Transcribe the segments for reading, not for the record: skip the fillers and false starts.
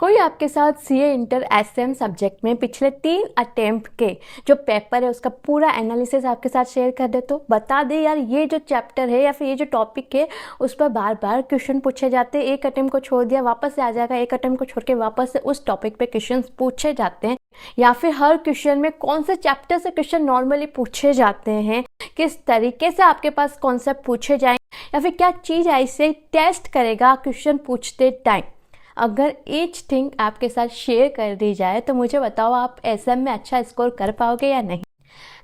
कोई आपके साथ सीए इंटर एसएम सब्जेक्ट में पिछले 3 अटेम्प्ट के जो पेपर है उसका पूरा एनालिसिस आपके साथ शेयर कर दे तो बता दे यार, ये जो चैप्टर है या फिर ये जो टॉपिक है उस पर बार बार क्वेश्चन पूछे जाते हैं। एक अटेम्प्ट को छोड़ दिया वापस से आ जाएगा, एक अटेम्प्ट को छोड़ के वापस से उस टॉपिक पे क्वेश्चन पूछे जाते हैं। या फिर हर क्वेश्चन में कौन से चैप्टर से क्वेश्चन नॉर्मली पूछे जाते हैं, किस तरीके से आपके पास कॉन्सेप्ट पूछे जाएंगे, या फिर क्या चीज़ ऐसे टेस्ट करेगा क्वेश्चन पूछते टाइम। अगर ईच थिंग आपके साथ शेयर कर दी जाए तो मुझे बताओ आप एसएम में अच्छा स्कोर कर पाओगे या नहीं।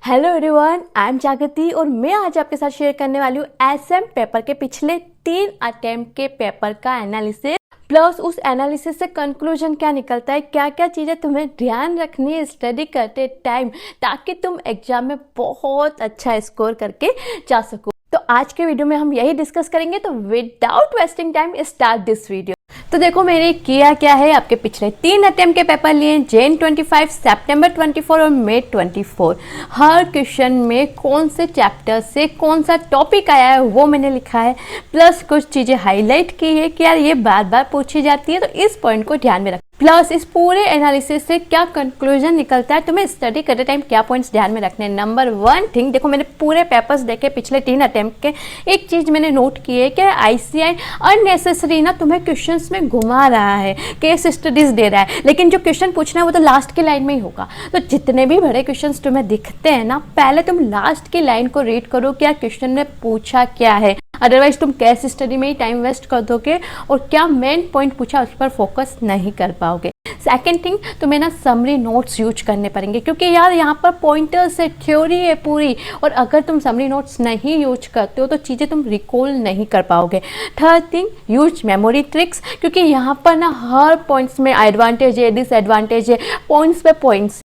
हेलो एवरीवन, आई एम जागृति और मैं आज आपके साथ शेयर करने वाली हूँ एसएम पेपर के पिछले 3 अटेम्प्ट के पेपर का एनालिसिस, प्लस उस एनालिसिस से कंक्लूजन क्या निकलता है, क्या क्या चीज़ें तुम्हें ध्यान रखनी है स्टडी करते टाइम ताकि तुम एग्जाम में बहुत अच्छा स्कोर करके जा सको। तो आज के वीडियो में हम यही डिस्कस करेंगे, तो without wasting time start this video. तो देखो मैंने किया क्या है, आपके पिछले 3 अटेम्प्ट के पेपर लिए जैन 25, सितंबर 24 और मई 24। हर क्वेश्चन में कौन से चैप्टर से कौन सा टॉपिक आया है वो मैंने लिखा है, प्लस कुछ चीज़ें हाईलाइट की है कि यार ये बार बार पूछी जाती है तो इस पॉइंट को ध्यान में रख, प्लस इस पूरे एनालिसिस से क्या कंक्लूजन निकलता है, तुम्हें स्टडी करते टाइम क्या पॉइंट्स ध्यान में रखने हैं। नंबर 1 थिंग, देखो मैंने पूरे पेपर्स देखे पिछले 3 अटेम्प्ट के, एक चीज़ मैंने नोट की है कि आईसीआई अननेसेसरी ना तुम्हें क्वेश्चंस में घुमा रहा है, केस स्टडीज दे रहा है, लेकिन जो क्वेश्चन पूछना है वो तो लास्ट की लाइन में ही होगा। तो जितने भी बड़े क्वेश्चन तुम्हें दिखते हैं ना, पहले तुम लास्ट की लाइन को रीड करो कि यार क्वेश्चन ने पूछा क्या है, अदरवाइज तुम केस स्टडी में ही टाइम वेस्ट कर दोगे और क्या मेन पॉइंट पूछा उस पर फोकस नहीं कर पाओगे। सेकेंड थिंग, तुम्हें ना समरी नोट्स यूज करने पड़ेंगे क्योंकि यार यहाँ पर पॉइंटर्स है, थ्योरी है पूरी, और अगर तुम समरी नोट्स नहीं यूज करते हो तो चीज़ें तुम रिकॉल नहीं कर पाओगे। Third thing, use memory tricks, क्योंकि यहाँ पर ना हर पॉइंट्स में एडवांटेज है, डिसएडवांटेज है, पॉइंट्स पे पॉइंट्स,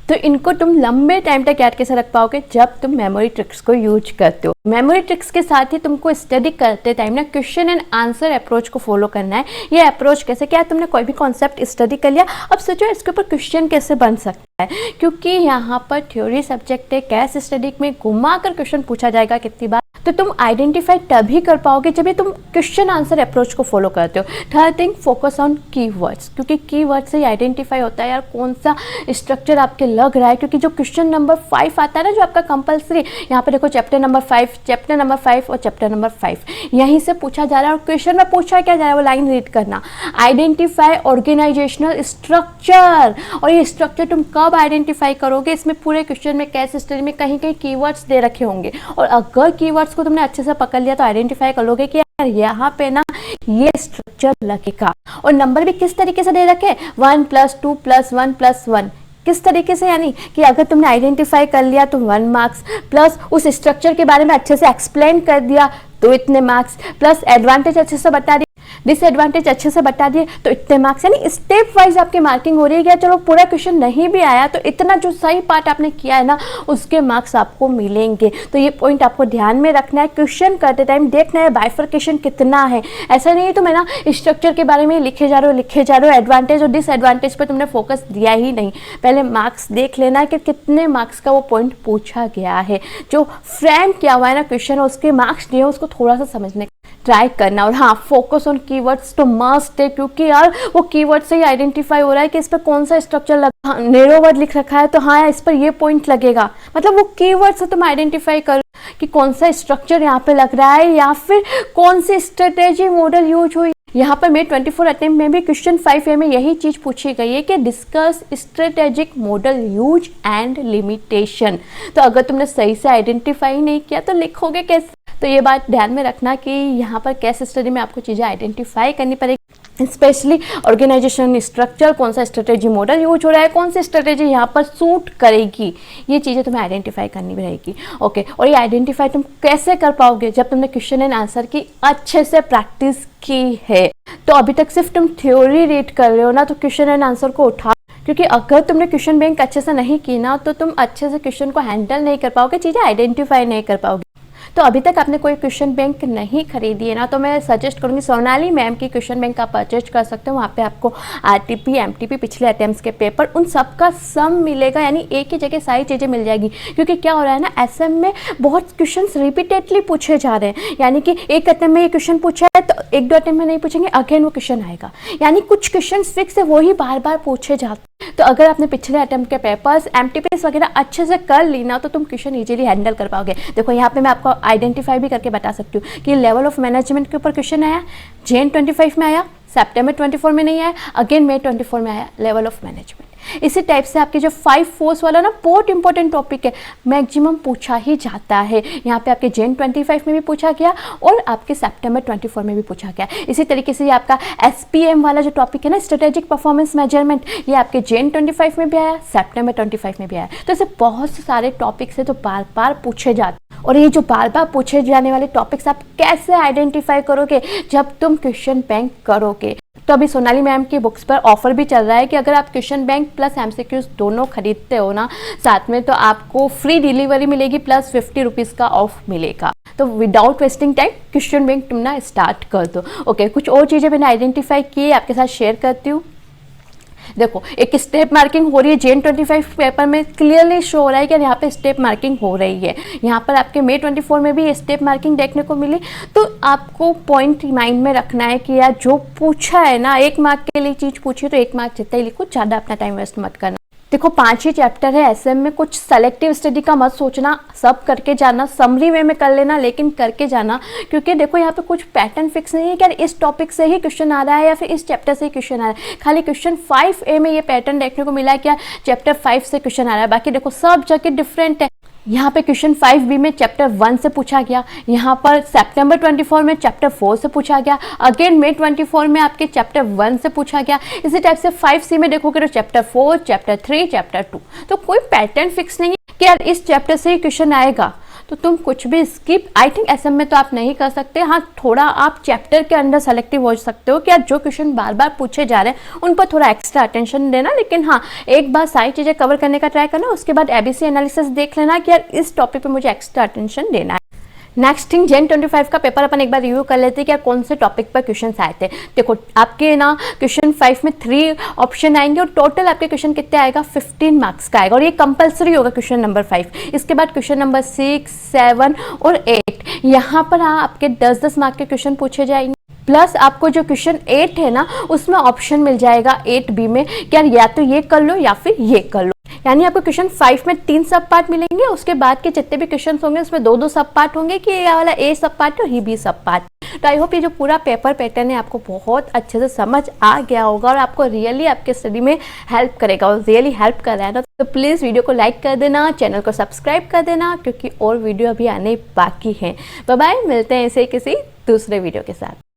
तो इनको तुम लंबे टाइम तक याद कैसे रख पाओगे जब तुम मेमोरी ट्रिक्स को यूज करते हो। मेमोरी ट्रिक्स के साथ ही तुमको स्टडी करते टाइम ना क्वेश्चन एंड आंसर अप्रोच को फॉलो करना है। ये अप्रोच कैसे, क्या तुमने कोई भी कॉन्सेप्ट स्टडी कर लिया, अब सोचो इसके ऊपर क्वेश्चन कैसे बन सकता है, क्योंकि यहाँ पर थ्योरी सब्जेक्ट है, केस स्टडी में घुमा कर क्वेश्चन पूछा जाएगा कितनी बार, तो तुम आइडेंटिफाई तभी कर पाओगे जब तुम क्वेश्चन आंसर अप्रोच को फॉलो करते हो। Third thing, focus on keywords, क्योंकि कीवर्ड से ही आइडेंटिफाई होता है यार कौन सा स्ट्रक्चर आपके लग रहा है, क्योंकि जो क्वेश्चन नंबर 5 आता है ना जो आपका कंपलसरी, यहाँ पे देखो चैप्टर नंबर 5 और चैप्टर नंबर 5 यहीं से पूछा जा रहा है और क्वेश्चन में पूछा क्या जा रहा है वो लाइन रीड करना। आइडेंटिफाई ऑर्गेनाइजेशनल स्ट्रक्चर, और ये स्ट्रक्चर तुम कब आइडेंटिफाई करोगे, इसमें पूरे क्वेश्चन में केस स्टडी में कहीं कहीं कीवर्ड्स दे रखे होंगे, और अगर कीवर्ड्स को तुमने अच्छे से पकड़ लिया तो आइडेंटिफाई कर लोगे कि यार यहाँ पे ना ये स्ट्रक्चर लगेगा। और नंबर भी किस तरीके से दे रखे, 1 + 2 + 1 + 1, किस तरीके से, यानी कि अगर तुमने आइडेंटिफाई कर लिया तो 1 मार्क्स, प्लस उस स्ट्रक्चर के बारे में अच्छे से एक्सप्लेन कर दिया तो इतने मार्क्स, प्लस एडवांटेज अच्छे से बता दिए, डिसएडवांटेज अच्छे से बता दिए तो इतने मार्क्स, यानी स्टेप वाइज आपकी मार्किंग हो रही है। क्या चलो पूरा क्वेश्चन नहीं भी आया तो इतना जो सही पार्ट आपने किया है ना उसके मार्क्स आपको मिलेंगे। तो ये पॉइंट आपको ध्यान में रखना है, क्वेश्चन करते टाइम देखना है बाइफर्केशन कितना है। ऐसा नहीं है तुम्हें ना स्ट्रक्चर के बारे में लिखे जा रहे हो, एडवांटेज और डिसएडवांटेज पर तुमने फोकस दिया ही नहीं, पहले मार्क्स देख लेना है कि कितने मार्क्स का वो पॉइंट पूछा गया है, जो फ्रेम किया हुआ है ना क्वेश्चन उसके मार्क्स दिए उसको थोड़ा सा समझने ट्राई करना। और हाँ, फोकस ऑन कीवर्ड्स तो मस्ट है, क्योंकि यार वो कीवर्ड से ही आइडेंटिफाई हो रहा है कि इस पर कौन सा स्ट्रक्चर लगा, नेरो वर्ड लिख रखा है तो हाँ इस पर ये पॉइंट लगेगा, मतलब वो कीवर्ड से तुम आइडेंटिफाई करो कि कौन सा स्ट्रक्चर यहाँ पे लग रहा है या फिर कौन सी स्ट्रेटेजी मॉडल यूज हुई। यहाँ पर मैं 24 अटेम्प्ट में भी क्वेश्चन 5A में यही चीज पूछी गई है कि discuss strategic model use and limitation. तो अगर तुमने सही से आइडेंटिफाई नहीं किया तो लिखोगे कैसे, तो ये बात ध्यान में रखना कि यहाँ पर केस स्टडी में आपको चीज़ें आइडेंटिफाई करनी पड़ेगी, स्पेशली ऑर्गेनाइजेशन स्ट्रक्चर, कौन सा स्ट्रेटेजी मॉडल यूज हो रहा है, कौन सी स्ट्रेटेजी यहाँ पर सूट करेगी, ये चीज़ें तुम्हें आइडेंटिफाई करनी रहेगी। ओके, और ये आइडेंटिफाई तुम कैसे कर पाओगे जब तुमने क्वेश्चन एंड आंसर की अच्छे से प्रैक्टिस की है। तो अभी तक सिर्फ तुम थ्योरी रीड कर रहे हो ना, तो क्वेश्चन एंड आंसर को उठा, क्योंकि अगर तुमने क्वेश्चन बैंक अच्छे से नहीं की ना तो तुम अच्छे से क्वेश्चन को हैंडल नहीं कर पाओगे, चीज़ें आइडेंटिफाई नहीं कर पाओगे। तो अभी तक आपने कोई क्वेश्चन बैंक नहीं खरीदी है ना, तो मैं सजेस्ट करूँगी सोनाली मैम की क्वेश्चन बैंक आप परचेज कर सकते हो। वहाँ पे आपको आरटीपी, एमटीपी, पिछले अटेम्प्ट्स के पेपर, उन सब का सम मिलेगा, यानी एक ही जगह सारी चीज़ें मिल जाएगी। क्योंकि क्या हो रहा है ना, एसएम में बहुत क्वेश्चन रिपीटेडली पूछे जा रहे हैं, यानी कि एक अटेम्प्ट में ये क्वेश्चन पूछा है तो एक दो अटेम्प्ट में नहीं पूछेंगे, अगेन वो क्वेश्चन आएगा, यानी कुछ क्वेश्चन फिक्स है वही बार बार पूछे जाते हैं। तो अगर आपने पिछले अटेम्प्ट के पेपर्स, एमटीपीएस वगैरह अच्छे से कर ली ना, तो तुम क्वेश्चन इजीली हैंडल कर पाओगे। देखो यहाँ पे मैं आपको आइडेंटिफाई भी करके बता सकती हूँ कि लेवल ऑफ मैनेजमेंट के ऊपर क्वेश्चन आया, जैन 25 में आया, सितंबर 24 में नहीं आया, अगेन मई 24 में आया लेवल ऑफ मैनेजमेंट। इसी टाइप से आपके जो 5 फोर्स वाला ना बहुत इंपॉर्टेंट टॉपिक है, मैक्सिमम पूछा ही जाता है। यहाँ पे आपके जैन 25 में भी पूछा गया और आपके सितंबर 24 में भी पूछा गया। इसी तरीके से ये आपका एसपीएम वाला जो टॉपिक है ना, स्ट्रेटेजिक परफॉर्मेंस मेजरमेंट, ये आपके जैन 25 में भी आया, सितंबर 25 में भी आया। तो ऐसे बहुत से सारे टॉपिक्स है तो बार बार पूछे जाते हैं। और ये जो बार बार पूछे जाने वाले टॉपिक्स आप कैसे आइडेंटिफाई करोगे, जब तुम क्वेश्चन बैंक करोगे। तो अभी सोनाली मैम की बुक्स पर ऑफर भी चल रहा है कि अगर आप क्वेश्चन बैंक प्लस एमसीक्यूज दोनों खरीदते हो ना साथ में, तो आपको फ्री डिलीवरी मिलेगी प्लस 50 रुपीज़ का ऑफ मिलेगा। तो without wasting time question bank तुम ना स्टार्ट कर दो। ओके, कुछ और चीज़ें मैंने आइडेंटिफाई की आपके साथ शेयर करती हूँ। देखो, एक स्टेप मार्किंग हो रही है जैन 25 पेपर में, क्लियरली शो हो रहा है कि यहाँ पे स्टेप मार्किंग हो रही है। यहाँ पर आपके मई 24 में भी स्टेप मार्किंग देखने को मिली। तो आपको पॉइंट माइंड में रखना है कि यार जो पूछा है ना, 1 मार्क के लिए चीज़ पूछी तो 1 मार्क जितना ही लिखो, ज़्यादा अपना टाइम वेस्ट मत करना। देखो 5 ही चैप्टर है एसएम में, कुछ सेलेक्टिव स्टडी का मत सोचना, सब करके जाना, समरी वे में कर लेना, लेकिन करके जाना। क्योंकि देखो यहाँ पे कुछ पैटर्न फिक्स नहीं है कि यार इस टॉपिक से ही क्वेश्चन आ रहा है या फिर इस चैप्टर से ही क्वेश्चन आ रहा है। खाली क्वेश्चन 5A में ये पैटर्न देखने को मिला है कि यार चैप्टर 5 से क्वेश्चन आ रहा है, बाकी देखो सब जगह डिफरेंट है। यहाँ पे क्वेश्चन 5B में चैप्टर 1 से पूछा गया, यहाँ पर सितंबर 24 में चैप्टर 4 से पूछा गया, अगेन मई 24 में आपके चैप्टर 1 से पूछा गया। इसी टाइप से 5C में देखोगे तो चैप्टर 4, चैप्टर 3, चैप्टर 2। तो कोई पैटर्न फिक्स नहीं है कि यार इस चैप्टर से ही क्वेश्चन आएगा, तो तुम कुछ भी स्किप, आई थिंक एसएम में तो आप नहीं कर सकते। हाँ, थोड़ा आप चैप्टर के अंदर सेलेक्टिव हो सकते हो कि यार जो क्वेश्चन बार बार पूछे जा रहे हैं उन पर थोड़ा एक्स्ट्रा अटेंशन देना, लेकिन हाँ एक बार सारी चीज़ें कवर करने का ट्राई करना, उसके बाद एबीसी एनालिसिस देख लेना कि यार इस टॉपिक पे मुझे एक्स्ट्रा अटेंशन देना है। नेक्स्ट थिंग, जैन 25 का पेपर अपन एक बार रिव्यू कर लेते हैं कि यार कौन से टॉपिक पर क्वेश्चन आए थे। देखो आपके ना क्वेश्चन 5 में 3 ऑप्शन आएंगे और टोटल आपके क्वेश्चन कितने आएगा, 15 मार्क्स का आएगा, और ये कंपलसरी होगा क्वेश्चन नंबर 5। इसके बाद क्वेश्चन नंबर 6, 7 और 8, यहाँ पर आपके 10-10 मार्क के क्वेश्चन पूछे जाएंगे। प्लस आपको जो क्वेश्चन 8 है ना, उसमें ऑप्शन मिल जाएगा 8B में कि यार या तो ये कर लो या फिर ये कर लो। यानी आपको क्वेश्चन 5 में 3 सब पार्ट मिलेंगे, उसके बाद के जितने भी क्वेश्चन होंगे उसमें 2-2 सब पार्ट होंगे कि ये वाला A सब पार्ट और ये B सब पार्ट। तो आई होप ये जो पूरा पेपर पैटर्न है आपको बहुत अच्छे से समझ आ गया होगा और आपको रियली आपके स्टडी में हेल्प करेगा, और रियली हेल्प कर रहा है ना। तो प्लीज़ वीडियो को लाइक कर देना, चैनल को सब्सक्राइब कर देना, क्योंकि और वीडियो अभी आने बाकी हैं। बाय बाय, मिलते हैं ऐसे किसी दूसरे वीडियो के साथ।